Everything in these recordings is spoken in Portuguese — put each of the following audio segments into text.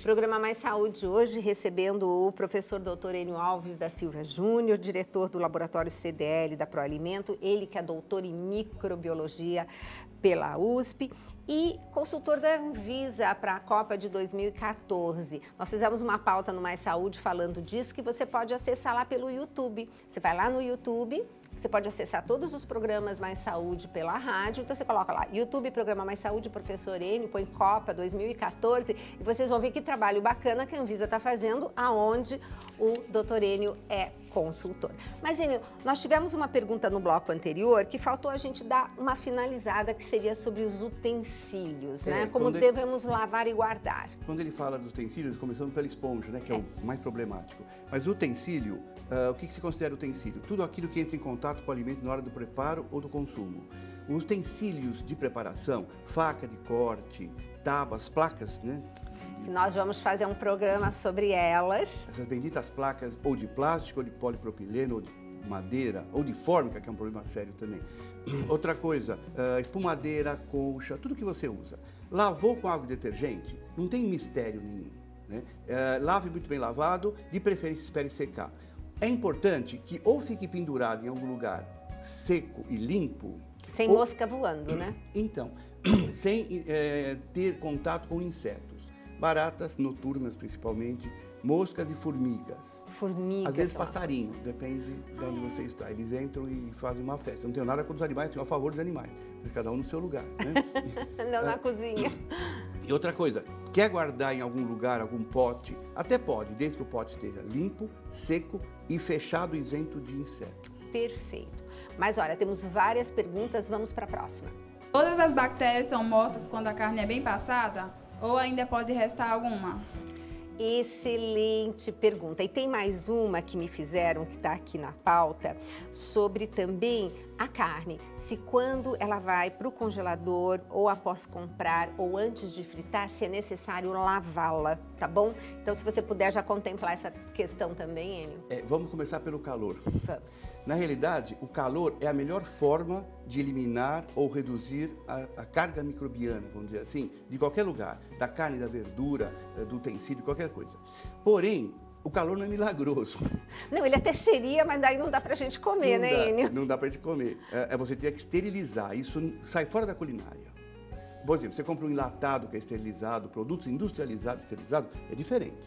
Programa Mais Saúde hoje recebendo o professor Dr. Enio Alves da Silva Júnior, diretor do Laboratório CDL da Proalimento, ele que é doutor em microbiologia pela USP e consultor da Anvisa para a Copa de 2014. Nós fizemos uma pauta no Mais Saúde falando disso que você pode acessar lá pelo YouTube. Você vai lá no YouTube, você pode acessar todos os programas Mais Saúde pela rádio. Então você coloca lá, YouTube, Programa Mais Saúde, Professor Enio, põe Copa 2014 e vocês vão ver que trabalho bacana que a Anvisa está fazendo, aonde o Dr. Enio é consultor. Mas, Enio, nós tivemos uma pergunta no bloco anterior que faltou a gente dar uma finalizada, que seria sobre os utensílios, né? Como devemos lavar e guardar. Quando ele fala dos utensílios, começando pela esponja, né? Que é o mais problemático. Mas o utensílio, o que se considera utensílio? Tudo aquilo que entra em contato com o alimento na hora do preparo ou do consumo. Os utensílios de preparação, faca de corte, tábuas, placas, né? Nós vamos fazer um programa sobre elas. Essas benditas placas ou de plástico, ou de polipropileno, ou de madeira, ou de fórmica, que é um problema sério também. Outra coisa, espumadeira, colcha, tudo que você usa. Lavou com água e detergente, não tem mistério nenhum, né? Lave muito bem lavado, de preferência espere secar. É importante que ou fique pendurado em algum lugar seco e limpo. Sem mosca voando, né? Então, sem ter contato com insetos. Baratas noturnas, principalmente, moscas e formigas. Formigas. Às vezes passarinhos, depende de onde você está. Eles entram e fazem uma festa. Não tenho nada contra os animais, tenho a favor dos animais. Cada um no seu lugar, né? Não na cozinha. E outra coisa, quer guardar em algum lugar, algum pote? Até pode, desde que o pote esteja limpo, seco e fechado, isento de insetos. Perfeito. Mas olha, temos várias perguntas, vamos para a próxima. Todas as bactérias são mortas quando a carne é bem passada? Ou ainda pode restar alguma? Excelente pergunta. E tem mais uma que me fizeram, que está aqui na pauta, sobre também a carne. Se quando ela vai para o congelador, ou após comprar, ou antes de fritar, se é necessário lavá-la, tá bom? Então, se você puder já contemplar essa questão também, Enio. Vamos começar pelo calor. Vamos. Na realidade, o calor é a melhor forma de eliminar ou reduzir a carga microbiana, vamos dizer assim, de qualquer lugar, da carne, da verdura, do utensílio, qualquer coisa. Porém, o calor não é milagroso. Não, ele até seria, mas daí não dá pra gente comer, né, Enio? Não dá pra gente comer. Você tem que esterilizar, isso sai fora da culinária. Por exemplo, você compra um enlatado que é esterilizado, produtos industrializados, esterilizados, é diferente.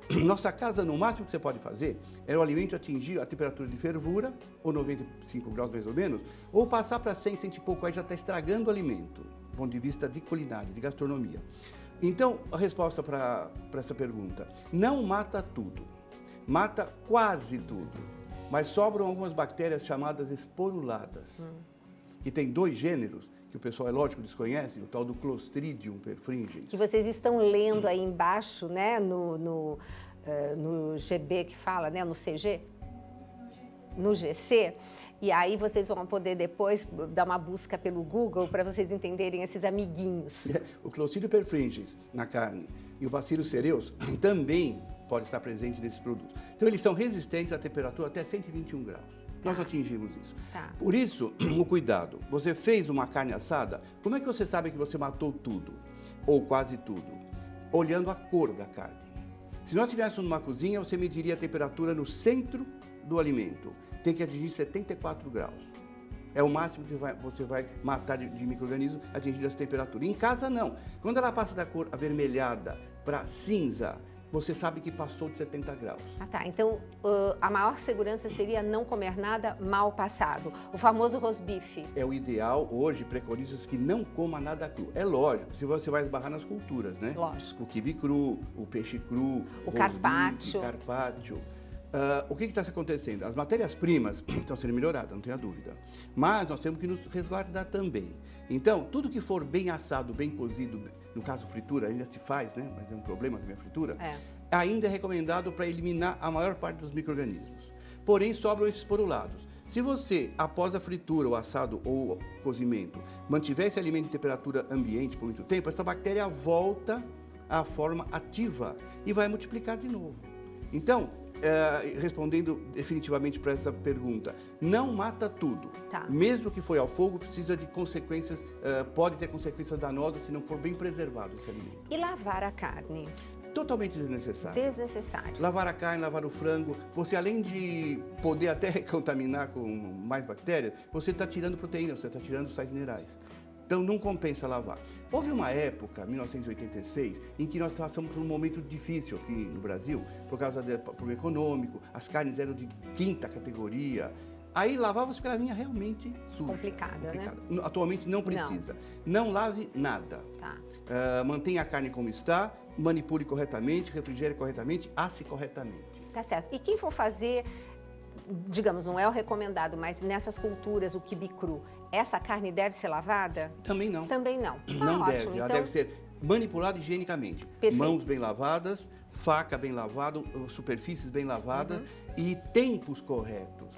Nossa casa, no máximo que você pode fazer, é o alimento atingir a temperatura de fervura, ou 95 graus mais ou menos, ou passar para 100, 100 e pouco, aí já está estragando o alimento, do ponto de vista de culinária, de gastronomia. Então, a resposta para essa pergunta, não mata tudo, mata quase tudo, mas sobram algumas bactérias chamadas esporuladas, que tem 2 gêneros, que o pessoal, é lógico, desconhece, o tal do Clostridium perfringens. Que vocês estão lendo aí embaixo, né, no GB que fala, né, no CG? No GC. E aí vocês vão poder depois dar uma busca pelo Google para vocês entenderem esses amiguinhos. O Clostridium perfringens na carne e o Bacillus cereus também pode estar presente nesses produtos. Então eles são resistentes à temperatura até 121 graus. Nós atingimos isso. Tá. Por isso, o cuidado. Você fez uma carne assada, como é que você sabe que você matou tudo? Ou quase tudo? Olhando a cor da carne. Se nós estivéssemos numa cozinha, você mediria a temperatura no centro do alimento. Tem que atingir 74 graus. É o máximo que você vai matar de micro-organismos atingindo essa temperatura. Em casa, não. Quando ela passa da cor avermelhada para cinza, você sabe que passou de 70 graus. Ah, tá. Então, a maior segurança seria não comer nada mal passado. O famoso rosbife. É o ideal, hoje, preconiza-se que não coma nada cru. É lógico, se você vai esbarrar nas culturas, né? Lógico. O quibe cru, o peixe cru, o carpaccio. O que está acontecendo? As matérias-primas estão sendo melhoradas, não tenha dúvida. Mas nós temos que nos resguardar também. Então, tudo que for bem assado, bem cozido, no caso fritura, ainda se faz, né? Mas é um problema também a fritura. Ainda é recomendado para eliminar a maior parte dos micro-organismos. Porém, sobram esses esporulados. Se você, após a fritura, o assado ou o cozimento, mantiver esse alimento em temperatura ambiente por muito tempo, essa bactéria volta à forma ativa e vai multiplicar de novo. Então, respondendo definitivamente para essa pergunta, não mata tudo. Tá. Mesmo que foi ao fogo, precisa de consequências, pode ter consequências danosas se não for bem preservado esse alimento. E lavar a carne? totalmente desnecessário. Desnecessário. Lavar a carne, lavar o frango, você além de poder até contaminar com mais bactérias, você está tirando proteína, você está tirando sais minerais. Então não compensa lavar. Houve uma época, 1986, em que nós passamos por um momento difícil aqui no Brasil, por causa do problema econômico, as carnes eram de quinta categoria. Aí lavava-se porque ela vinha realmente suja. Complicada, né? Atualmente não precisa. Não lave nada. Tá. Mantenha a carne como está, manipule corretamente, refrigere corretamente, asse corretamente. Tá certo. E quem for fazer, digamos, não é o recomendado, mas nessas culturas, o quibe cru, essa carne deve ser lavada? Também não. Também não. Não ótimo. deve. Ela Então, deve ser manipulada higienicamente. Perfeito. Mãos bem lavadas, faca bem lavada, superfícies bem lavadas e tempos corretos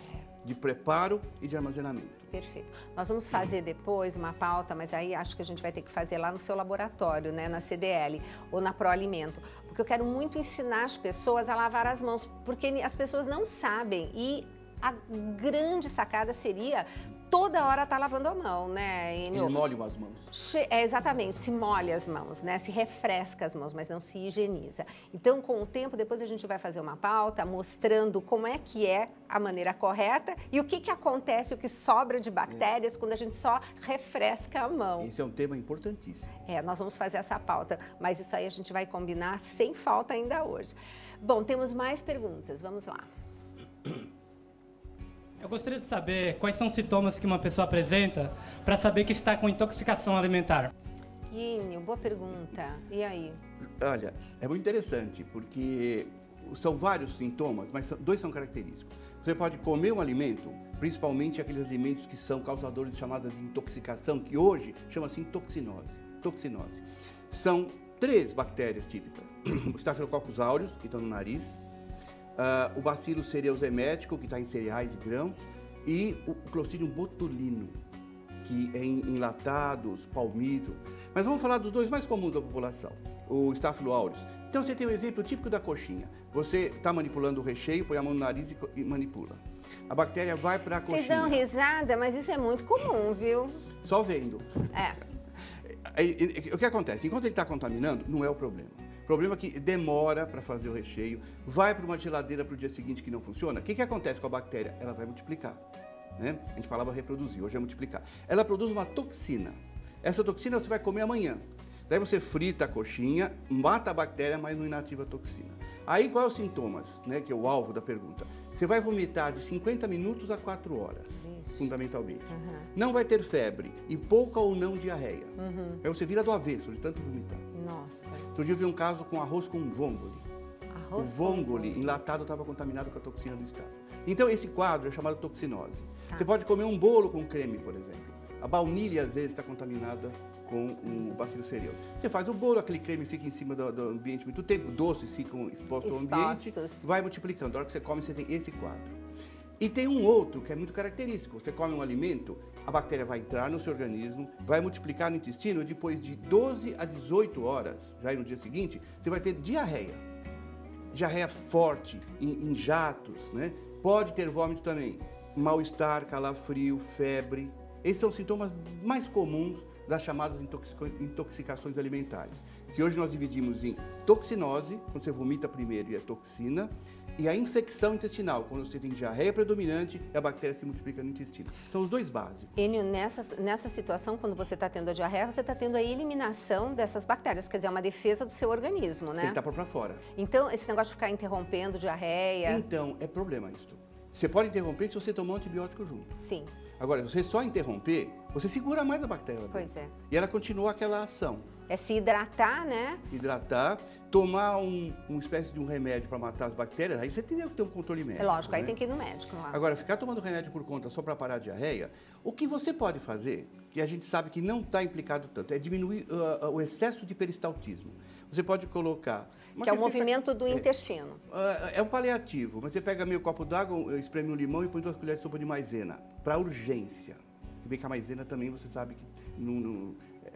de preparo e de armazenamento. Perfeito. Nós vamos fazer depois uma pauta, mas aí acho que a gente vai ter que fazer lá no seu laboratório, né, na CDL ou na Proalimento, porque eu quero muito ensinar as pessoas a lavar as mãos, porque as pessoas não sabem e a grande sacada seria toda hora estar lavando a mão, né, Enio? Eles molham as mãos. Exatamente, se molha as mãos, né? Se refresca as mãos, mas não se higieniza. Então, com o tempo, depois a gente vai fazer uma pauta mostrando como é que é a maneira correta e o que acontece, o que sobra de bactérias quando a gente só refresca a mão. Esse é um tema importantíssimo. Nós vamos fazer essa pauta, mas isso aí a gente vai combinar sem falta ainda hoje. Bom, temos mais perguntas, vamos lá. Eu gostaria de saber quais são os sintomas que uma pessoa apresenta para saber que está com intoxicação alimentar. Enio, boa pergunta. E aí? Olha, é muito interessante, porque são vários sintomas, mas dois são característicos. Você pode comer um alimento, principalmente aqueles alimentos que são causadores de chamadas de intoxicação, que hoje chama-se toxinose. São 3 bactérias típicas. O Staphylococcus aureus, que estão no nariz, o Bacillus cereus-emético, que está em cereais e grãos, e o Clostridium botulino, que é em enlatados, palmito. Mas vamos falar dos 2 mais comuns da população, o Staphylococcus aureus. Então você tem um exemplo típico da coxinha. Você está manipulando o recheio, põe a mão no nariz e manipula. A bactéria vai para a coxinha. Vocês dão risada, mas isso é muito comum, viu? Só vendo. O que acontece? Enquanto ele está contaminando, não é o problema. O problema é que demora para fazer o recheio, vai para uma geladeira para o dia seguinte que não funciona. O que acontece com a bactéria? Ela vai multiplicar. Né? A gente falava reproduzir, hoje é multiplicar. Ela produz uma toxina. Essa toxina você vai comer amanhã. Daí você frita a coxinha, mata a bactéria, mas não inativa a toxina. Aí quais os sintomas, né, que é o alvo da pergunta? Você vai vomitar de 50 minutos a 4 horas, fundamentalmente. Não vai ter febre e pouca ou não diarreia. Aí você vira do avesso de tanto vomitar. Nossa. Outro dia eu vi um caso com arroz com vongole. O vongole enlatado estava contaminado com a toxina do estáfilo. Então esse quadro é chamado toxinose. Você pode comer um bolo com creme, por exemplo. A baunilha às vezes está contaminada com o Bacillus cereus. Você faz o bolo, aquele creme fica em cima do ambiente muito tempo, doces ficam expostos ao ambiente, vai multiplicando. Na hora que você come, você tem esse quadro. E tem um outro que é muito característico. Você come um alimento, a bactéria vai entrar no seu organismo, vai multiplicar no intestino e depois de 12 a 18 horas, já no dia seguinte, você vai ter diarreia. Diarreia forte, em jatos, né? Pode ter vômito também. Mal-estar, calafrio, febre. Esses são os sintomas mais comuns das chamadas intoxicações alimentares. Que hoje nós dividimos em toxinose, quando você vomita primeiro e é toxina, e a infecção intestinal, quando você tem diarreia predominante e a bactéria se multiplica no intestino. São os 2 básicos. Enio, nessa situação, quando você está tendo a diarreia, você está tendo a eliminação dessas bactérias, quer dizer, é uma defesa do seu organismo, né? Tem que estar para fora. Então, esse negócio de ficar interrompendo diarreia... Então, é problema isso. Você pode interromper se você tomar um antibiótico junto. Sim. Agora, se você só interromper, você segura mais a bactéria. Pois é. E ela continua aquela ação. É se hidratar, né? Hidratar, tomar uma espécie de um remédio para matar as bactérias, aí você teria que ter um controle médico. É lógico, né? aí tem que ir no médico lá. Agora, ficar tomando remédio por conta só para parar a diarreia, o que você pode fazer, que a gente sabe que não está implicado tanto, é diminuir o excesso de peristaltismo. Você pode colocar... Que é o movimento do intestino. É um paliativo. Você pega meio copo d'água, espreme um limão e põe 2 colheres de sopa de maisena, para urgência. Se bem que a maisena também, você sabe que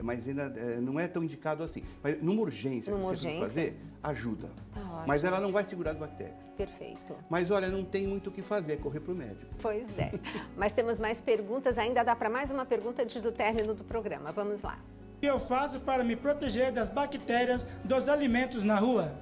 maisena não é tão indicado assim. Mas numa urgência que você precisa fazer, ajuda. Tá ótimo. Mas ela não vai segurar as bactérias. Perfeito. Mas olha, não tem muito o que fazer, é correr para o médico. Pois é. Mas temos mais perguntas, ainda dá para mais uma pergunta antes do término do programa. Vamos lá. O que eu faço para me proteger das bactérias dos alimentos na rua?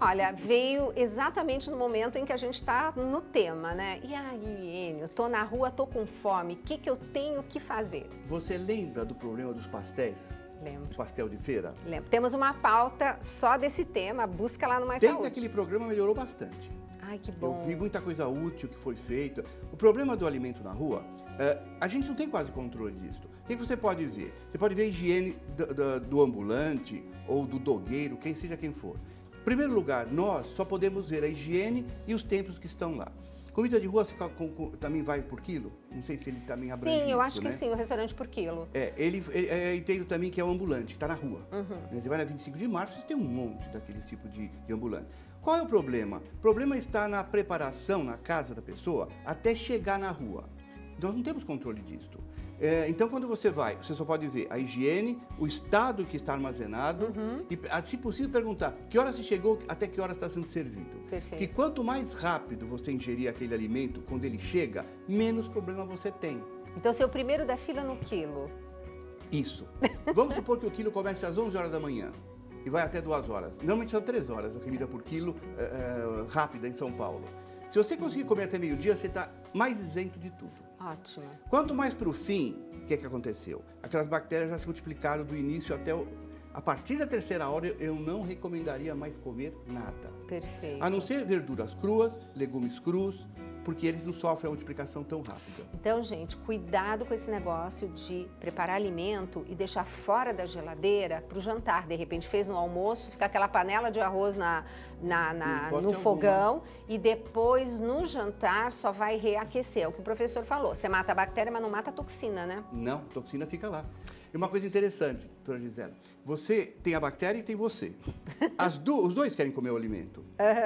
Olha, veio exatamente no momento em que a gente está no tema, né? E aí, Enio, tô na rua, tô com fome, o que eu tenho que fazer? Você lembra do problema dos pastéis? Lembro. Pastel de feira? Lembro. Temos uma pauta só desse tema, busca lá no Mais Desde Saúde. aquele programa melhorou bastante. Ai, que bom. Eu vi muita coisa útil que foi feita. O problema do alimento na rua, a gente não tem quase controle disso. O que você pode ver? Você pode ver a higiene do ambulante ou do dogueiro, quem seja quem for. Em primeiro lugar, nós só podemos ver a higiene e os tempos que estão lá. Comida de rua também vai por quilo? Não sei se ele também abrange Sim, eu acho isso, que né? sim, o restaurante por quilo. Eu entendo também que é o ambulante, que está na rua. Você vai na 25 de março, você tem um monte daquele tipo de ambulante. Qual é o problema? O problema está na preparação na casa da pessoa até chegar na rua. Nós não temos controle disso. Então, quando você vai, você só pode ver a higiene, o estado que está armazenado e, se possível, perguntar que hora você chegou, até que hora está sendo servido. Perfeito. Que quanto mais rápido você ingerir aquele alimento, quando ele chega, menos problema você tem. Então, ser o primeiro da fila no quilo. Isso. Vamos supor que o quilo comece às 11 horas da manhã e vai até 2 horas. Normalmente são 3 horas a comida por quilo rápida em São Paulo. Se você conseguir comer até meio-dia, você está mais isento de tudo. Ótimo. Quanto mais para o fim, o que aconteceu? Aquelas bactérias já se multiplicaram do início até a partir da 3ª hora, eu não recomendaria mais comer nada. Perfeito. A não ser verduras cruas, legumes crus, porque eles não sofrem a multiplicação tão rápida. Então, gente, cuidado com esse negócio de preparar alimento e deixar fora da geladeira para o jantar. De repente, fez no almoço, fica aquela panela de arroz no fogão e depois, no jantar, só vai reaquecer. É o que o professor falou. Você mata a bactéria, mas não mata a toxina, né? Não, a toxina fica lá. E uma coisa interessante, doutora Gisela, você tem a bactéria e tem você. Os dois querem comer o alimento.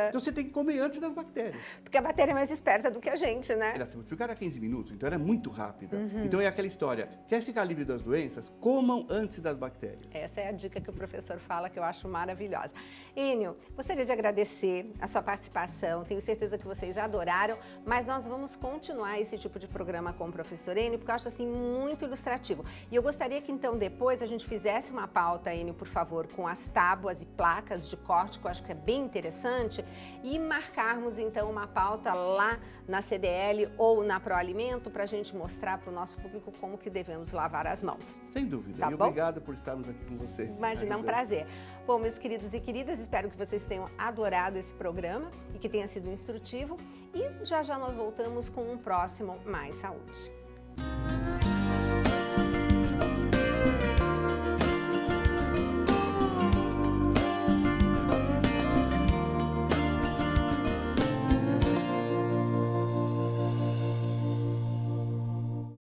Então você tem que comer antes das bactérias. Porque a bactéria é mais esperta do que a gente, né? Ela se multiplica a 15 minutos, então ela é muito rápida. Então é aquela história, quer ficar livre das doenças? Comam antes das bactérias. Essa é a dica que o professor fala, que eu acho maravilhosa. Enio, gostaria de agradecer a sua participação, tenho certeza que vocês adoraram, mas nós vamos continuar esse tipo de programa com o professor Enio, porque eu acho assim muito ilustrativo. E eu gostaria que então depois a gente fizesse uma pauta, Enio, por favor, com as tábuas e placas de corte, que eu acho que é bem interessante, e marcarmos então uma pauta lá na CDL ou na Proalimento para a gente mostrar para o nosso público como que devemos lavar as mãos. Sem dúvida. Tá e bom? Obrigado por estarmos aqui com você. Imagina, é um prazer. Bom, meus queridos e queridas, espero que vocês tenham adorado esse programa e que tenha sido instrutivo. E já já nós voltamos com um próximo Mais Saúde.